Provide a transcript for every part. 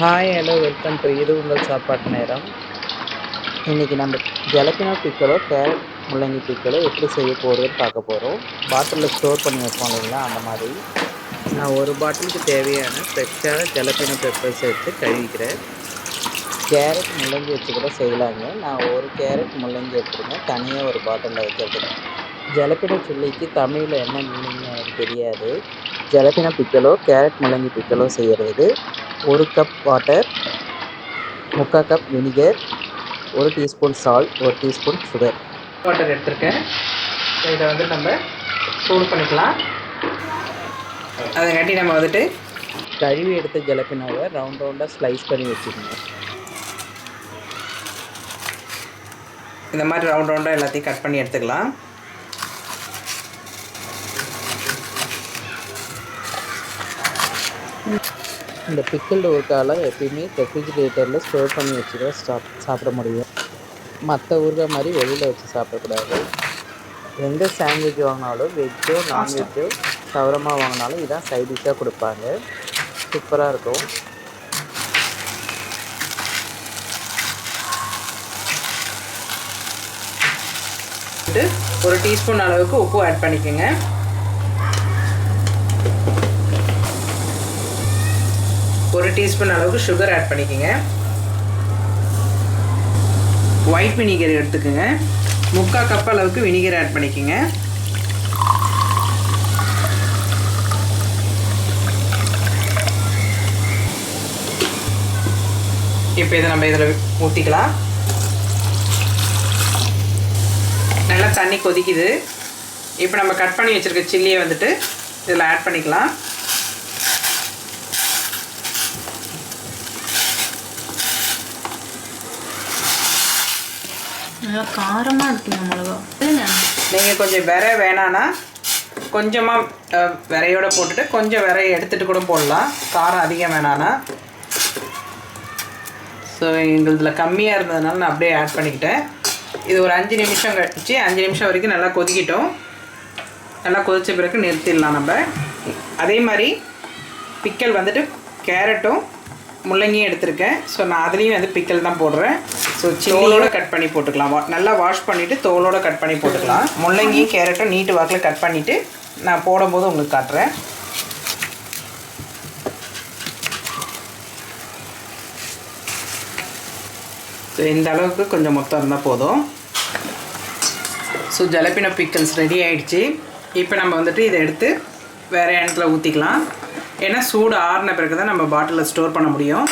Hi, hello, welcome to இது உங்கள் சாப்பாட்டு நேரம். இன்னைக்கு நம்ம ஜலப்பினோ பிக்கலோ, கேரட் முள்ளங்கி பிக்கலோ எப்படி செய்ய போகிறதுன்னு பார்க்க போகிறோம். பாட்டிலில் ஸ்டோர் பண்ணி வைப்போம் இல்லைங்களா, அந்த மாதிரி. நான் ஒரு பாட்டிலுக்கு தேவையான ஃப்ரெஷ்ஷான ஜலப்பினோ பெப்பர்ஸ் எடுத்து கழுவிக்கிறேன். கேரட் முள்ளங்கி வச்சு கூட செய்யலாங்க. நான் ஒரு கேரட் முள்ளங்கி எடுத்துருக்கேன், தனியாக ஒரு பாட்டிலில் வைக்கிறதுக்கு. ஜலப்பினோ சில்லிக்கு தமிழில் என்ன மீனிங்னு எனக்கு தெரியாது. ஜலப்பினோ பிக்கலோ, கேரட் முள்ளங்கி பிக்கலோ செய்கிறதுக்கு 1 cup water, 3/4 cup vinegar, 1 teaspoon salt, 1 teaspoon sugar. Water எடுத்திருக்கேன். இதை வந்து நம்ம சூடு பண்ணிக்கலாம். அதைங்காட்டி நம்ம வந்துட்டு கழுவி எடுத்த ஜலப்பினோவை ரவுண்டாக ஸ்லைஸ் பண்ணி வச்சுக்கோங்க. இந்த மாதிரி ரவுண்டாக எல்லாத்தையும் கட் பண்ணி எடுத்துக்கலாம். இந்த பிக்கிள்டு ஊறுகாய் எப்பயுமே ரெஃப்ரிஜிரேட்டரில் ஸ்டோர் பண்ணி வச்சுக்க சாப்பிட முடியும். மற்ற ஊறுகாய் மாதிரி வெளியில் வச்சு சாப்பிடக்கூடாது. எந்த சாண்ட்விச் வாங்கினாலும் வெஜ்ஜோ நான்வெஜ்ஜோ சவரமா வாங்கினாலும் இதான் சைட் டிஷ்ஷாக கொடுப்பாங்க. சூப்பராக இருக்கும். ஒரு டீஸ்பூன் அளவுக்கு உப்பு ஆட் பண்ணிக்கோங்க. ஒரு டீஸ்பூன் அளவுக்கு சுகர் ஆட் பண்ணிக்கோங்க. ஒயிட் வினிகர் எடுத்துக்கோங்க. 3/4 கப் அளவுக்கு வினிகர் ஆட் பண்ணிக்கோங்க. இப்போ இதை நம்ம இதில் ஊற்றிக்கலாம். நல்லா தண்ணி கொதிக்குது. இப்போ நம்ம கட் பண்ணி வச்சுருக்க சில்லியை வந்துட்டு இதில் ஆட் பண்ணிக்கலாம். நல்லா காரமாக இருக்குங்க மிளகா. நீங்கள் கொஞ்சம் விரை வேணான்னா கொஞ்சமாக விரையோடு போட்டுட்டு கொஞ்சம் விரையை எடுத்துகிட்டு கூட போடலாம், காரம் அதிகம் வேணான்னா. ஸோ எங்களுதில் கம்மியாக இருந்ததுனால நான் அப்படியே ஆட் பண்ணிக்கிட்டேன். இது ஒரு 5 நிமிஷம் கழிச்சு 5 நிமிஷம் வரைக்கும் நல்லா கொதிக்கிட்டோம். நல்லா கொதித்த பிறகு நிறுத்திடலாம் நம்ம. அதே மாதிரி பிக்கல் வந்துட்டு கேரட்டும் முள்ளங்கியும் எடுத்திருக்கேன். ஸோ நான் அதுலேயும் வந்து பிக்கல் தான் போடுறேன். ஸோ சில்லியோடு கட் பண்ணி போட்டுக்கலாம். நல்லா வாஷ் பண்ணிவிட்டு தோலோடு கட் பண்ணி போட்டுக்கலாம். முள்ளங்கியும் கேரட்டும் நீட்டு வாக்கில் கட் பண்ணிவிட்டு நான் போடும்போது உங்களுக்கு காட்டுறேன். ஸோ இந்த அளவுக்கு கொஞ்சம் மொத்தம் இருந்தால் போதும். ஸோ ஜலப்பினோ பிக்கல்ஸ் ரெடி ஆகிடுச்சு. இப்போ நம்ம வந்துட்டு இதை எடுத்து வேறு இடத்துல ஊற்றிக்கலாம். ஏன்னா சூடு ஆறின பிறகு தான் நம்ம பாட்டிலில் ஸ்டோர் பண்ண முடியும்.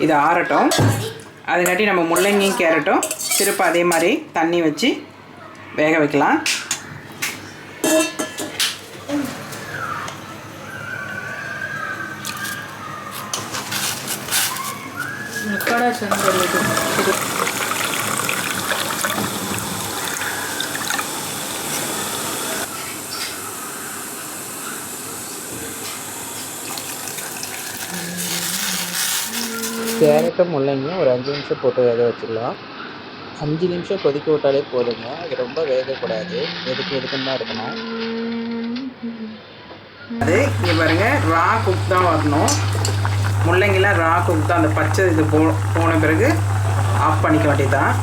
இது ஆறட்டும். அதுக்காட்டி நம்ம முள்ளங்கியும் கேரட்டும் திருப்ப அதே மாதிரி தண்ணி வச்சு வேக வைக்கலாம். கேரட்டும் முள்ளங்கியும் ஒரு 5 நிமிஷம் போட்டு வேக வச்சுக்கலாம். 5 நிமிஷம் கொதிக்க விட்டாலே போதுங்க. அது ரொம்ப வேகக்கூடாது, எதுக்குன்னு தான் இருக்கணும். அது இங்கே பாருங்கள், ரா குக் தான் வரணும். முள்ளங்கிலாம் ரா குக் தான். அந்த பச்சை இது போன பிறகு ஆஃப் பண்ணிக்க வேண்டியதுதான்.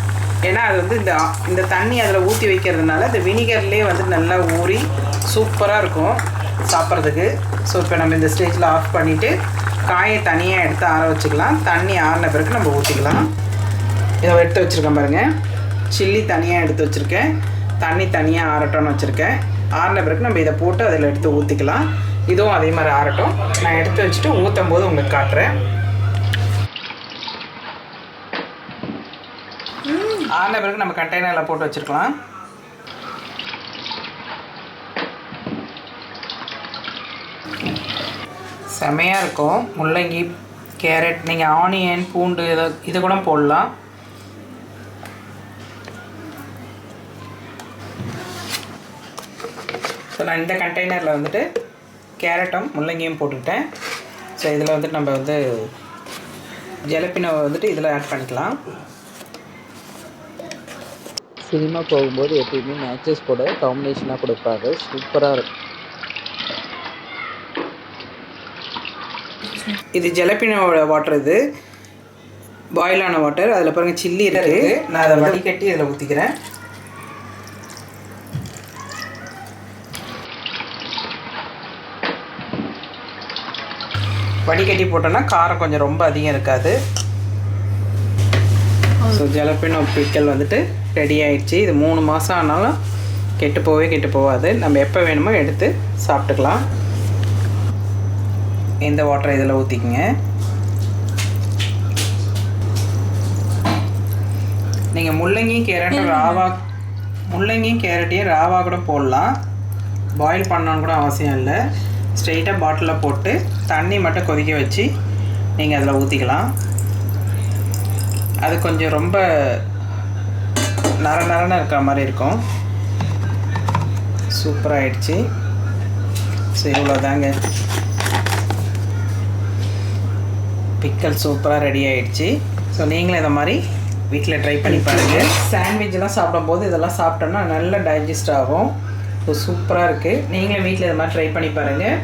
ஏன்னா அது வந்து இந்த தண்ணி அதில் ஊற்றி வைக்கிறதுனால இந்த வினிகர்லேயே வந்து நல்லா ஊறி சூப்பராக இருக்கும் சாப்பிட்றதுக்கு. ஸோ இப்போ நம்ம இந்த ஸ்டேஜில் ஆஃப் பண்ணிவிட்டு காயை தனியாக எடுத்து ஆற வச்சுக்கலாம். தண்ணி ஆறின பிறகு நம்ம ஊற்றிக்கலாம். இதை எடுத்து வச்சுருக்கேன் பாருங்கள். சில்லி தனியாக எடுத்து வச்சுருக்கேன். தண்ணி தனியாக ஆறட்டோன்னு வச்சுருக்கேன். ஆறின பிறகு நம்ம இதை போட்டு அதில் எடுத்து ஊற்றிக்கலாம். இதுவும் அதே மாதிரி ஆறட்டும். நான் எடுத்து வச்சுட்டு ஊற்றும் போது உங்களுக்கு காட்டுறேன். ஆறின பிறகு நம்ம கண்டெய்னரில் போட்டு வச்சுருக்கலாம். செமையாக இருக்கும். முள்ளங்கி கேரட், நீங்கள் ஆனியன் பூண்டு இது கூட போடலாம். ஸோ நான் இந்த கண்டெய்னரில் வந்துட்டு கேரட்டும் முள்ளங்கியும் போட்டுக்கிட்டேன். ஸோ இதில் வந்துட்டு நம்ம வந்து ஜலப்பினோவை வந்துட்டு இதில் ஆட் பண்ணிக்கலாம். சினிமா போகும்போது எப்பயுமே மேட்சஸ் கூட காம்பினேஷனாக கொடுப்பாங்க, சூப்பராக இருக்கும். இது ஜலப்பினோட வாட்டர், இது பாயிலான வாட்டர். அதில் பாருங்கள் சில்லி இருக்குது. நான் அதை வடிகட்டி இதில் ஊற்றிக்கிறேன். வடிகட்டி போட்டோன்னா காரம் கொஞ்சம் ரொம்ப அதிகம் இருக்காது. ஸோ ஜலப்பினோ பிக்கல் வந்துட்டு ரெடி ஆகிடுச்சு. இது 3 மாதம் ஆனாலும் கெட்டு போகாது. நம்ம எப்போ வேணுமோ எடுத்து சாப்பிட்டுக்கலாம். இந்த வாட்டரை இதில் ஊற்றிக்குங்க. நீங்கள் முள்ளங்கியும் கேரட்டையும் ராவாக கூட போடலாம். பாயில் பண்ணணுன்னு கூட அவசியம் இல்லை. ஸ்ட்ரெயிட்டாக பாட்டிலில் போட்டு தண்ணி மட்டும் கொதிக்க வச்சு நீங்கள் அதில் ஊற்றிக்கலாம். அது கொஞ்சம் ரொம்ப நரன்னு இருக்கிற மாதிரி இருக்கும். சூப்பராகிடுச்சு. ஸோ இவ்வளோதாங்க, பிக்கல் சூப்பராக ரெடி ஆகிடுச்சு. ஸோ நீங்களும் இந்த மாதிரி வீட்டில் ட்ரை பண்ணி பாருங்கள். சாண்ட்விட்செலாம் சாப்பிடும்போது இதெல்லாம் சாப்பிட்டோன்னா நல்லா டைஜஸ்ட் ஆகும். ஸோ சூப்பராக இருக்குது. நீங்களும் வீட்டில் இது மாதிரி ட்ரை பண்ணி பாருங்கள்.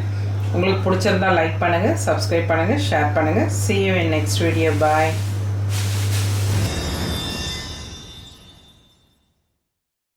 உங்களுக்கு பிடிச்சிருந்தால் லைக் பண்ணுங்கள், சப்ஸ்கிரைப் பண்ணுங்கள், ஷேர் பண்ணுங்கள். See you in next video. Bye.